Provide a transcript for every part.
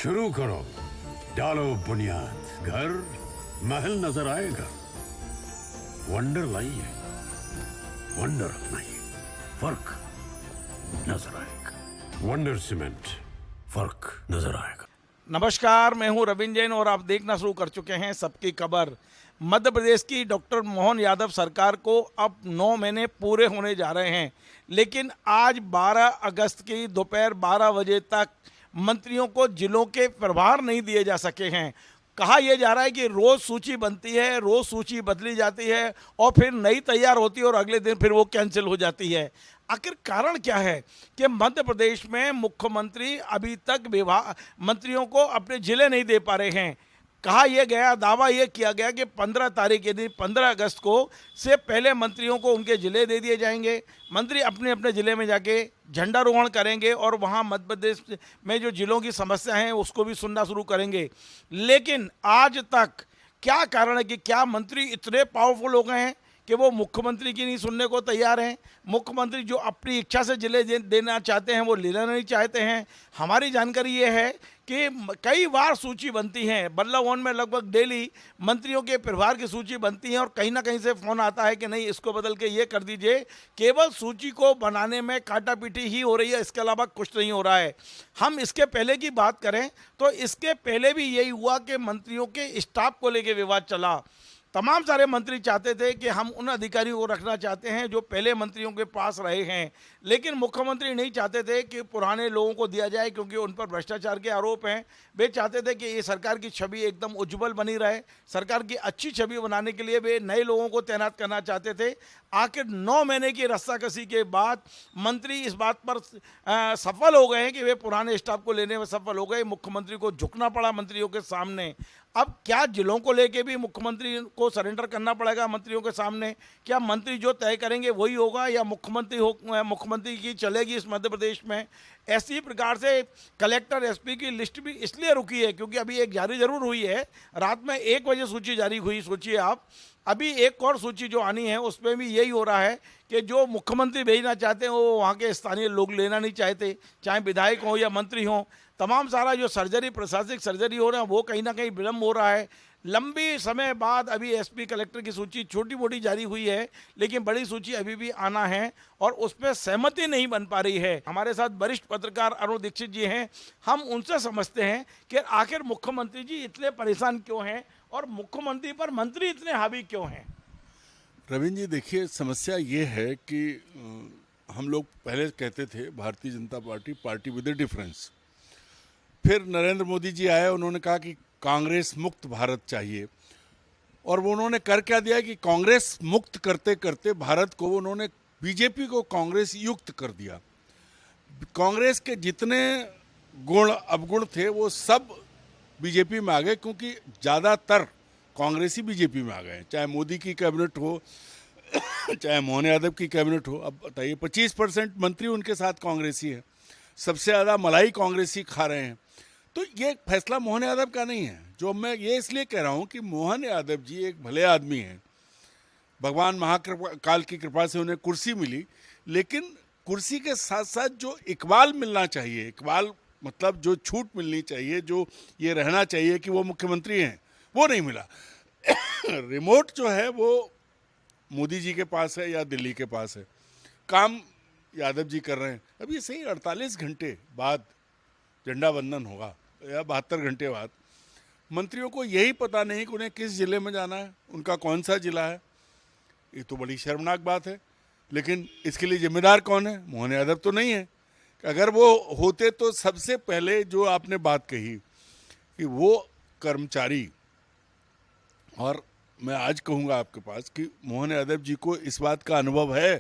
शुरू करो, डालो बुनियाद, घर महल नजर आएगा। वंडर लाइए, वंडर अपनाइए, फर्क नजर आएगा। वंडर सीमेंट, फर्क नजर आएगा। नमस्कार, मैं हूं रविंद्र जैन और आप देखना शुरू कर चुके हैं सबकी खबर। मध्य प्रदेश की डॉक्टर मोहन यादव सरकार को अब 9 महीने पूरे होने जा रहे हैं, लेकिन आज 12 अगस्त की दोपहर 12 बजे तक मंत्रियों को जिलों के प्रभार नहीं दिए जा सके हैं। कहा यह जा रहा है कि रोज सूची बनती है, रोज सूची बदली जाती है और फिर नई तैयार होती है और अगले दिन फिर वो कैंसिल हो जाती है। आखिर कारण क्या है कि मध्य प्रदेश में मुख्यमंत्री अभी तक विभाग मंत्रियों को अपने जिले नहीं दे पा रहे हैं। कहा यह गया, दावा यह किया गया कि 15 तारीख यानी 15 अगस्त को से पहले मंत्रियों को उनके ज़िले दे दिए जाएंगे। मंत्री अपने अपने ज़िले में जाके झंडारोहण करेंगे और वहाँ मध्य प्रदेश में जो ज़िलों की समस्या हैं उसको भी सुनना शुरू करेंगे। लेकिन आज तक क्या कारण है कि क्या मंत्री इतने पावरफुल हो गए हैं कि वो मुख्यमंत्री की नहीं सुनने को तैयार हैं? मुख्यमंत्री जो अपनी इच्छा से जिले देना चाहते हैं वो लेना नहीं चाहते हैं। हमारी जानकारी ये है कि कई बार सूची बनती है, बल्लभ भवन में लगभग डेली मंत्रियों के प्रभार की सूची बनती है और कहीं ना कहीं से फ़ोन आता है कि नहीं, इसको बदल के ये कर दीजिए। केवल सूची को बनाने में काटापीटी ही हो रही है, इसके अलावा कुछ नहीं हो रहा है। हम इसके पहले की बात करें तो इसके पहले भी यही हुआ कि मंत्रियों के स्टाफ को लेकर विवाद चला। तमाम सारे मंत्री चाहते थे कि हम उन अधिकारियों को रखना चाहते हैं जो पहले मंत्रियों के पास रहे हैं, लेकिन मुख्यमंत्री नहीं चाहते थे कि पुराने लोगों को दिया जाए क्योंकि उन पर भ्रष्टाचार के आरोप हैं। वे चाहते थे कि ये सरकार की छवि एकदम उज्जवल बनी रहे। सरकार की अच्छी छवि बनाने के लिए वे नए लोगों को तैनात करना चाहते थे। आखिर 9 महीने की रस्साकसी के बाद मंत्री इस बात पर सफल हो गए हैं कि वे पुराने स्टाफ को लेने में सफल हो गए। मुख्यमंत्री को झुकना पड़ा मंत्रियों के सामने। अब क्या जिलों को लेके भी मुख्यमंत्री को सरेंडर करना पड़ेगा मंत्रियों के सामने? क्या मंत्री जो तय करेंगे वही होगा या मुख्यमंत्री की चलेगी इस मध्य प्रदेश में? ऐसी प्रकार से कलेक्टर एसपी की लिस्ट भी इसलिए रुकी है क्योंकि अभी एक जारी जरूर हुई है, रात में 1 बजे सूची जारी हुई। सोचिए आप, अभी एक और सूची जो आनी है उसमें भी यही हो रहा है कि जो मुख्यमंत्री भेजना चाहते हैं वो वहाँ के स्थानीय लोग लेना नहीं चाहते, चाहे विधायक हो या मंत्री हो। तमाम सारा जो सर्जरी, प्रशासनिक सर्जरी हो रहा है वो कहीं ना कहीं विलम्ब हो रहा है। लंबी समय बाद अभी एसपी कलेक्टर की सूची छोटी मोटी जारी हुई है, लेकिन बड़ी सूची अभी भी आना है और उसमें सहमति नहीं बन पा रही है। हमारे साथ वरिष्ठ पत्रकार अरुण दीक्षित जी हैं, हम उनसे समझते हैं कि आखिर मुख्यमंत्री जी इतने परेशान क्यों हैं और मुख्यमंत्री पर मंत्री इतने हावी क्यों हैं? रविंद्र जी, देखिए, समस्या ये है कि हम लोग पहले कहते थे Bharatiya Janata party, party with A difference. फिर नरेंद्र मोदी जी आए, उन्होंने कहा कि कांग्रेस मुक्त भारत चाहिए, और वो उन्होंने कर क्या दिया कि कांग्रेस मुक्त करते करते भारत को उन्होंने बीजेपी को कांग्रेस युक्त कर दिया। कांग्रेस के जितने गुण अवगुण थे वो सब बीजेपी में आ गए, क्योंकि ज़्यादातर कांग्रेसी बीजेपी में आ गए। चाहे मोदी की कैबिनेट हो चाहे मोहन यादव की कैबिनेट हो। अब बताइए, 25% मंत्री उनके साथ कांग्रेसी है, सबसे ज़्यादा मलाई कांग्रेसी खा रहे हैं। तो ये फैसला मोहन यादव का नहीं है। जो मैं ये इसलिए कह रहा हूँ कि मोहन यादव जी एक भले आदमी हैं, भगवान महाकाल की कृपा से उन्हें कुर्सी मिली, लेकिन कुर्सी के साथ साथ जो इकबाल मिलना चाहिए, इकबाल मतलब जो छूट मिलनी चाहिए, जो ये रहना चाहिए कि वो मुख्यमंत्री हैं, वो नहीं मिला। रिमोट जो है वो मोदी जी के पास है या दिल्ली के पास है, काम यादव जी कर रहे हैं। अब ये सही 48 घंटे बाद झंडा वंदन होगा या 72 घंटे बाद, मंत्रियों को यही पता नहीं कि उन्हें किस जिले में जाना है, उनका कौन सा जिला है। ये तो बड़ी शर्मनाक बात है। लेकिन इसके लिए जिम्मेदार कौन है? मोहन यादव तो नहीं है। अगर वो होते तो सबसे पहले जो आपने बात कही कि वो कर्मचारी, और मैं आज कहूँगा आपके पास कि मोहन यादव जी को इस बात का अनुभव है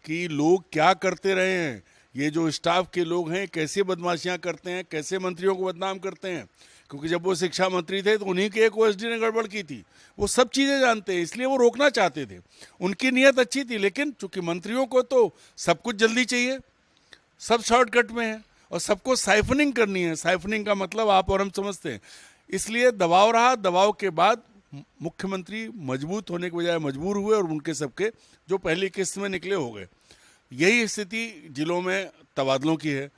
कि लोग क्या करते रहे हैं, ये जो स्टाफ के लोग हैं कैसे बदमाशियां करते हैं, कैसे मंत्रियों को बदनाम करते हैं। क्योंकि जब वो शिक्षा मंत्री थे तो उन्हीं के एक ओएसडी ने गड़बड़ की थी, वो सब चीज़ें जानते हैं, इसलिए वो रोकना चाहते थे। उनकी नीयत अच्छी थी, लेकिन चूंकि मंत्रियों को तो सब कुछ जल्दी चाहिए, सब शॉर्टकट में है और सबको साइफनिंग करनी है। साइफनिंग का मतलब आप और हम समझते हैं। इसलिए दबाव रहा, दबाव के बाद मुख्यमंत्री मजबूत होने के बजाय मजबूर हुए और उनके सबके जो पहली किस्त में निकले हो गए। यही स्थिति जिलों में तबादलों की है।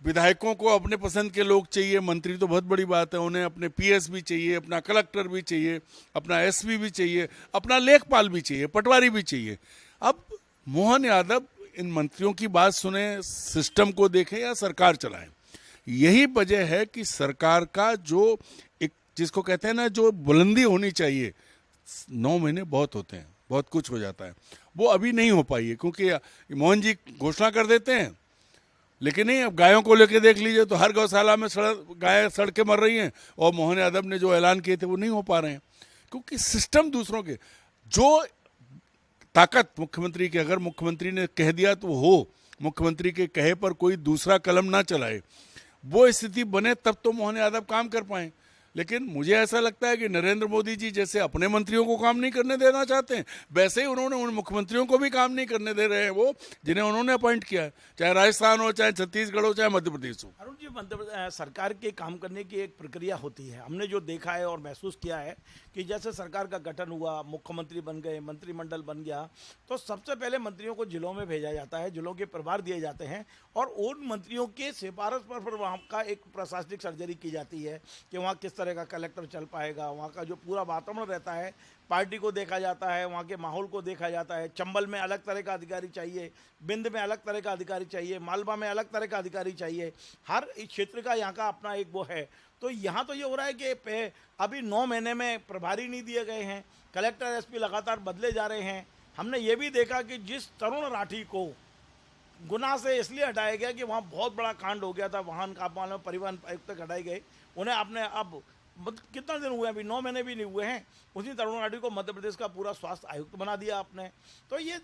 विधायकों को अपने पसंद के लोग चाहिए, मंत्री तो बहुत बड़ी बात है, उन्हें अपने पीएस भी चाहिए, अपना कलेक्टर भी चाहिए, अपना एसपी भी चाहिए, अपना लेखपाल भी चाहिए, पटवारी भी चाहिए। अब मोहन यादव इन मंत्रियों की बात सुने, सिस्टम को देखें या सरकार चलाएं। यही वजह है कि सरकार का जो एक जिसको कहते हैं ना, जो बुलंदी होनी चाहिए, 9 महीने बहुत होते हैं, बहुत कुछ हो जाता है, वो अभी नहीं हो पाई है। क्योंकि मोहन जी घोषणा कर देते हैं, लेकिन नहीं, अब गायों को लेके देख लीजिए तो हर गौशाला में गाय सड़ के मर रही हैं, और मोहन यादव ने जो ऐलान किए थे वो नहीं हो पा रहे हैं। क्योंकि सिस्टम दूसरों के, जो ताकत मुख्यमंत्री की, अगर मुख्यमंत्री ने कह दिया तो हो, मुख्यमंत्री के कहे पर कोई दूसरा कलम ना चलाए, वो स्थिति बने तब तो मोहन यादव काम कर पाए। लेकिन मुझे ऐसा लगता है कि नरेंद्र मोदी जी जैसे अपने मंत्रियों को काम नहीं करने देना चाहते हैं, वैसे ही उन्होंने उन मुख्यमंत्रियों को भी काम नहीं करने दे रहे हैं, वो जिन्हें उन्होंने अपॉइंट किया है, चाहे राजस्थान हो, चाहे छत्तीसगढ़ हो, चाहे मध्य प्रदेश हो। अरुण जी, सरकार के काम करने की एक प्रक्रिया होती है। हमने जो देखा है और महसूस किया है कि जैसे सरकार का गठन हुआ, मुख्यमंत्री बन गए, मंत्रिमंडल बन गया, तो सबसे पहले मंत्रियों को जिलों में भेजा जाता है, जिलों के प्रभार दिए जाते हैं, और उन मंत्रियों के सिफारिश पर फिर वहाँ का एक प्रशासनिक सर्जरी की जाती है कि वहाँ किस तरह का कलेक्टर चल पाएगा, वहाँ का जो पूरा वातावरण रहता है, पार्टी को देखा जाता है, वहाँ के माहौल को देखा जाता है। चंबल में अलग तरह का अधिकारी चाहिए, बिंद में अलग तरह का अधिकारी चाहिए, मालवा में अलग तरह का अधिकारी चाहिए, हर इस क्षेत्र का यहाँ का अपना एक वो है। तो यहाँ तो ये हो रहा है कि अभी 9 महीने में प्रभारी नहीं दिए गए हैं, कलेक्टर एसपी लगातार बदले जा रहे हैं। हमने ये भी देखा कि जिस तरुण राठी को गुना से इसलिए हटाया गया कि वहाँ बहुत बड़ा कांड हो गया था, वाहन का मालूम परिवहन आयुक्त तक हटाए गए, उन्हें आपने अब कितना दिन हुए, अभी 9 महीने भी नहीं हुए हैं, उसी तरुण राठी को मध्य प्रदेश का पूरा स्वास्थ्य आयुक्त बना दिया आपने। तो ये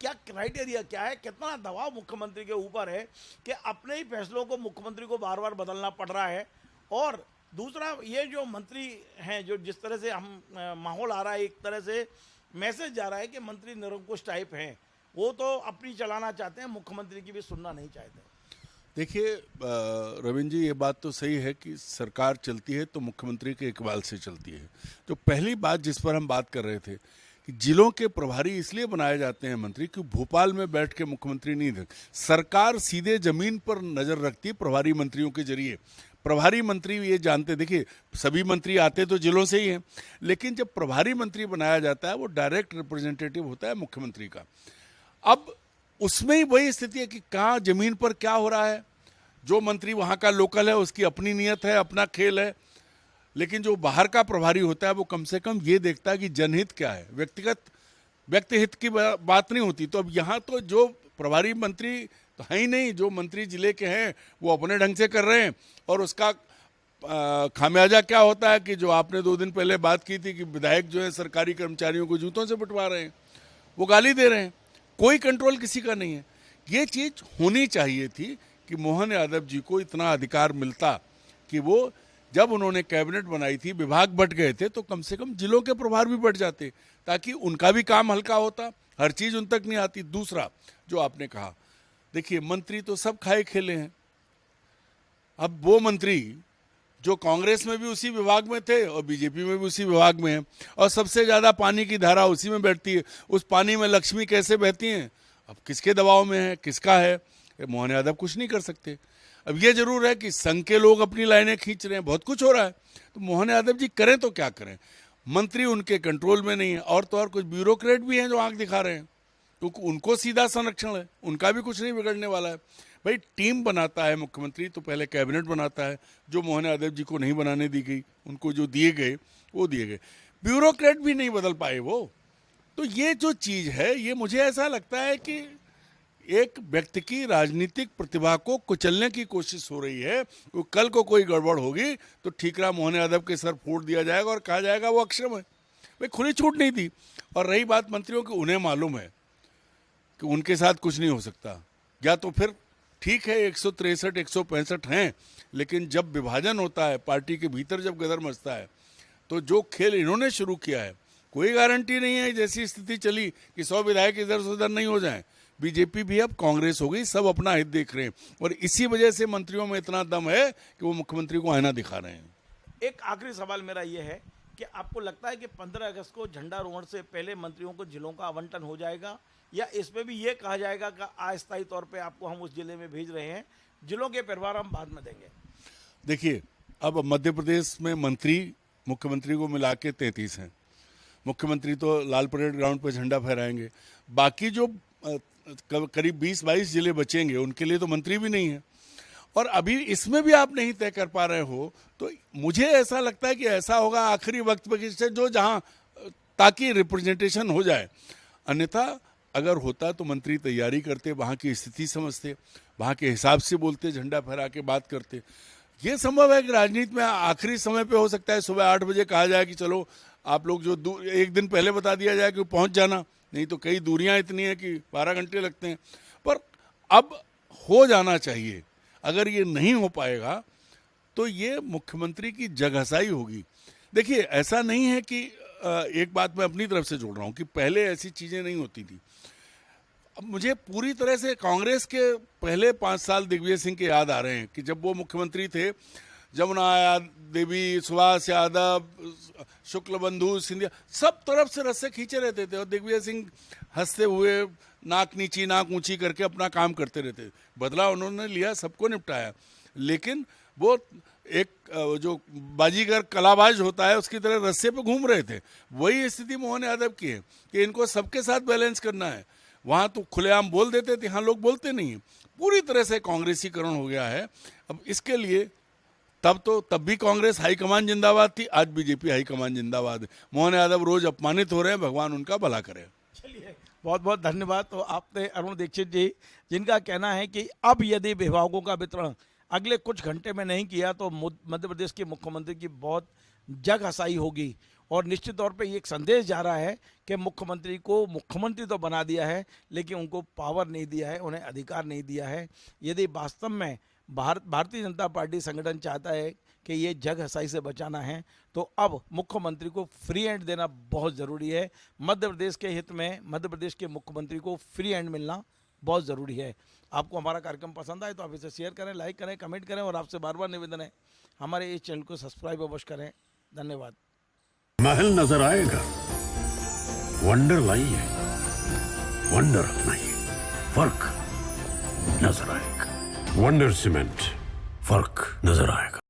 क्या क्राइटेरिया क्या है, कितना दबाव मुख्यमंत्री के ऊपर है कि अपने ही फैसलों को मुख्यमंत्री को बार बार बदलना पड़ रहा है। और दूसरा, ये जो मंत्री हैं, जो जिस तरह से हम माहौल आ रहा है, एक तरह से मैसेज जा रहा है कि मंत्री निरंकुश टाइप हैं, वो तो अपनी चलाना चाहते हैं, मुख्यमंत्री की भी सुनना नहीं चाहते। देखिए रविंद्र जी, ये बात तो सही है कि सरकार चलती है तो मुख्यमंत्री के इकबाल से चलती है। तो पहली बात जिस पर हम बात कर रहे थे कि जिलों के प्रभारी इसलिए बनाए जाते हैं मंत्री कि भोपाल में बैठ के मुख्यमंत्री नहीं देख, सरकार सीधे जमीन पर नजर रखती है प्रभारी मंत्रियों के जरिए। प्रभारी मंत्री ये जानते, देखिए सभी मंत्री आते तो जिलों से ही हैं, लेकिन जब प्रभारी मंत्री बनाया जाता है वो डायरेक्ट रिप्रेजेंटेटिव होता है मुख्यमंत्री का। अब उसमें ही वही स्थिति है कि कहाँ जमीन पर क्या हो रहा है, जो मंत्री वहाँ का लोकल है उसकी अपनी नियत है, अपना खेल है, लेकिन जो बाहर का प्रभारी होता है वो कम से कम ये देखता है कि जनहित क्या है, व्यक्ति हित की बात नहीं होती। तो अब यहाँ तो जो प्रभारी मंत्री तो है ही नहीं, जो मंत्री जिले के हैं वो अपने ढंग से कर रहे हैं, और उसका खामियाजा क्या होता है कि जो आपने 2 दिन पहले बात की थी कि विधायक जो है सरकारी कर्मचारियों को जूतों से पिटवा रहे हैं, वो गाली दे रहे हैं, कोई कंट्रोल किसी का नहीं है। ये चीज़ होनी चाहिए थी कि मोहन यादव जी को इतना अधिकार मिलता कि वो जब उन्होंने कैबिनेट बनाई थी, विभाग बंट गए थे, तो कम से कम जिलों के प्रभार भी बढ़ जाते ताकि उनका भी काम हल्का होता, हर चीज़ उन तक नहीं आती। दूसरा जो आपने कहा, देखिए मंत्री तो सब खाए खेले हैं। अब वो मंत्री जो कांग्रेस में भी उसी विभाग में थे और बीजेपी में भी उसी विभाग में हैं, और सबसे ज़्यादा पानी की धारा उसी में बैठती है, उस पानी में लक्ष्मी कैसे बहती हैं, अब किसके दबाव में है, किसका है, मोहन यादव कुछ नहीं कर सकते। अब ये जरूर है कि संघ के लोग अपनी लाइनें खींच रहे हैं, बहुत कुछ हो रहा है, तो मोहन यादव जी करें तो क्या करें, मंत्री उनके कंट्रोल में नहीं है, और तो और कुछ ब्यूरोक्रेट भी हैं जो आंख दिखा रहे हैं, तो उनको सीधा संरक्षण है, उनका भी कुछ नहीं बिगड़ने वाला है। भाई टीम बनाता है मुख्यमंत्री, तो पहले कैबिनेट बनाता है, जो मोहन यादव जी को नहीं बनाने दी गई, उनको जो दिए गए वो दिए गए, ब्यूरोक्रेट भी नहीं बदल पाए वो। तो ये जो चीज़ है, ये मुझे ऐसा लगता है कि एक व्यक्ति की राजनीतिक प्रतिभा को कुचलने की कोशिश हो रही है। तो कल को कोई गड़बड़ होगी तो ठीकरा मोहन यादव के सर फोड़ दिया जाएगा और कहा जाएगा वो अक्षम है। भाई खुली छूट नहीं थी। और रही बात मंत्रियों की, उन्हें मालूम है कि उनके साथ कुछ नहीं हो सकता, या तो फिर ठीक है 163 165 हैं, लेकिन जब विभाजन होता है, पार्टी के भीतर जब गदर मचता है, तो जो खेल इन्होंने शुरू किया है, कोई गारंटी नहीं है जैसी स्थिति चली कि 100 विधायक इधर से उधर नहीं हो जाएं। बीजेपी भी अब कांग्रेस हो गई, सब अपना हित देख रहे हैं, और इसी वजह से मंत्रियों में इतना दम है कि वो मुख्यमंत्री को आईना दिखा रहे हैं। एक आखिरी सवाल मेरा ये है कि आपको लगता है कि 15 अगस्त को झंडारोहण से पहले मंत्रियों को जिलों का आवंटन हो जाएगा, या इसमें भी ये कहा जाएगा कि अस्थायी तौर पे आपको हम उस जिले में भेज रहे हैं, जिलों के प्रभार हम बाद में देंगे? देखिए, अब मध्य प्रदेश में मंत्री मुख्यमंत्री को मिला के 33 हैं। मुख्यमंत्री तो लाल परेड ग्राउंड पर झंडा फहराएंगे। बाकी जो करीब 20-22 जिले बचेंगे उनके लिए तो मंत्री भी नहीं है, और अभी इसमें भी आप नहीं तय कर पा रहे हो। तो मुझे ऐसा लगता है कि ऐसा होगा आखिरी वक्त पर से जो जहां, ताकि रिप्रेजेंटेशन हो जाए। अन्यथा अगर होता तो मंत्री तैयारी करते, वहाँ की स्थिति समझते, वहाँ के हिसाब से बोलते, झंडा फहरा के बात करते। ये संभव है कि राजनीति में आखिरी समय पे हो सकता है सुबह 8 बजे कहा जाए कि चलो आप लोग जो एक दिन पहले बता दिया जाए कि पहुँच जाना, नहीं तो कई दूरियाँ इतनी हैं कि 12 घंटे लगते हैं। पर अब हो जाना चाहिए। अगर ये नहीं हो पाएगा तो ये मुख्यमंत्री की जगहसाई होगी। देखिए, ऐसा नहीं है कि एक बात मैं अपनी तरफ से जोड़ रहा हूँ कि पहले ऐसी चीज़ें नहीं होती थी। अब मुझे पूरी तरह से कांग्रेस के पहले 5 साल दिग्विजय सिंह के याद आ रहे हैं कि जब वो मुख्यमंत्री थे, जमुना देवी, सुभाष यादव, शुक्लबंधु, सिंधिया, सब तरफ से रस्से खींचे रहते थे और दिग्विजय सिंह हंसते हुए नाक नीची नाक ऊंची करके अपना काम करते रहते। बदला उन्होंने लिया, सबको निपटाया, लेकिन वो एक जो बाजीगर कलाबाज होता है उसकी तरह रस्से पे घूम रहे थे। वही स्थिति मोहन यादव की है कि इनको सबके साथ बैलेंस करना है। वहाँ तो खुलेआम बोल देते थे, यहाँ लोग बोलते नहीं। पूरी तरह से कांग्रेसीकरण हो गया है। अब इसके लिए तब भी कांग्रेस हाईकमान जिंदाबाद थी, आज बीजेपी हाईकमान जिंदाबाद है। मोहन यादव रोज अपमानित हो रहे हैं, भगवान उनका भला करे। चलिए, बहुत बहुत धन्यवाद। तो आपने अरुण दीक्षित जी, जिनका कहना है कि अब यदि विभागों का वितरण अगले कुछ घंटे में नहीं किया तो मध्य प्रदेश के मुख्यमंत्री की बहुत जगहसाई होगी, और निश्चित तौर पे ये एक संदेश जा रहा है कि मुख्यमंत्री को मुख्यमंत्री तो बना दिया है लेकिन उनको पावर नहीं दिया है, उन्हें अधिकार नहीं दिया है। यदि वास्तव में भारतीय जनता पार्टी संगठन चाहता है कि ये जगहसाई से बचाना है तो अब मुख्यमंत्री को फ्री हैंड देना बहुत ज़रूरी है। मध्य प्रदेश के हित में मध्य प्रदेश के मुख्यमंत्री को फ्री हैंड मिलना बहुत ज़रूरी है। आपको हमारा कार्यक्रम पसंद आए तो आप इसे शेयर करें, लाइक करें, कमेंट करें, और आपसे बार बार निवेदन है हमारे इस चैनल को सब्सक्राइब अवश्य करें। धन्यवाद। महल नजर आएगा, वंडर लाइए, वंडर अपनाइए, फर्क नजर आएगा। वंडर सीमेंट, फर्क नजर आएगा।